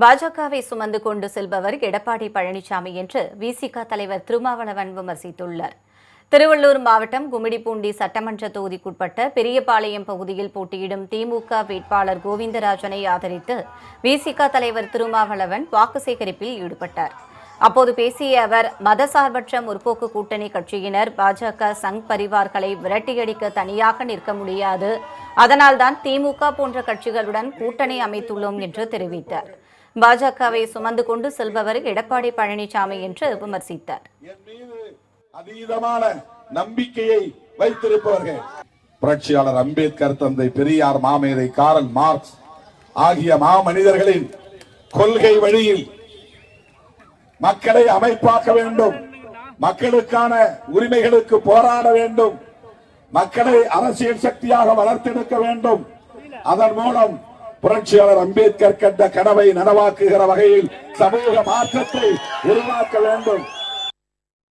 பாஜகவை சுமந்து கொண்டு செல்பவர் எடப்பாடி பழனிசாமி என்று விசிக தலைவர் திருமாவளவன் விமர்சித்துள்ளார். திருவள்ளூர் மாவட்டம் கும்மிடிப்பூண்டி சட்டமன்ற தொகுதிக்குட்பட்ட பெரியபாளையம் பகுதியில் போட்டியிடும் திமுக வேட்பாளர் கோவிந்தராஜனை ஆதரித்து விசிக தலைவர் திருமாவளவன் வாக்கு சேகரிப்பில் ஈடுபட்டார். அப்போது பேசிய அவர், மதசார்பற்ற முற்போக்கு கூட்டணி கட்சியினர் பாஜக சங் பரிவார்களை விரட்டியடிக்க தனியாக நிற்க முடியாது, அதனால்தான் திமுக போன்ற கட்சிகளுடன் கூட்டணி அமைத்துள்ளோம் என்று தெரிவித்தார். பாஜகவை சுமந்து கொண்டு செல்பவர் எடப்பாடி பழனிசாமி என்று விமர்சித்தார். அதீதமான நம்பிக்கையை வைத்திருப்பவர்கள் புரட்சியாளர் அம்பேத்கர், தந்தை பெரியார், மாமேதை காரல் மார்க்ஸ் ஆகிய மாமனிதர்களின் கொள்கை வழியில் மக்களை அமைப்பாக்க வேண்டும், மக்களுக்கான உரிமைகளுக்கு போராட வேண்டும், மக்களை அரசியல் சக்தியாக வளர்த்தெடுக்க வேண்டும். அதன் மூலம் புரட்சியாளர் அம்பேத்கர் கண்ட கனவை நனவாக்குகிற வகையில் சமூக மாற்றத்தை உருவாக்க வேண்டும்.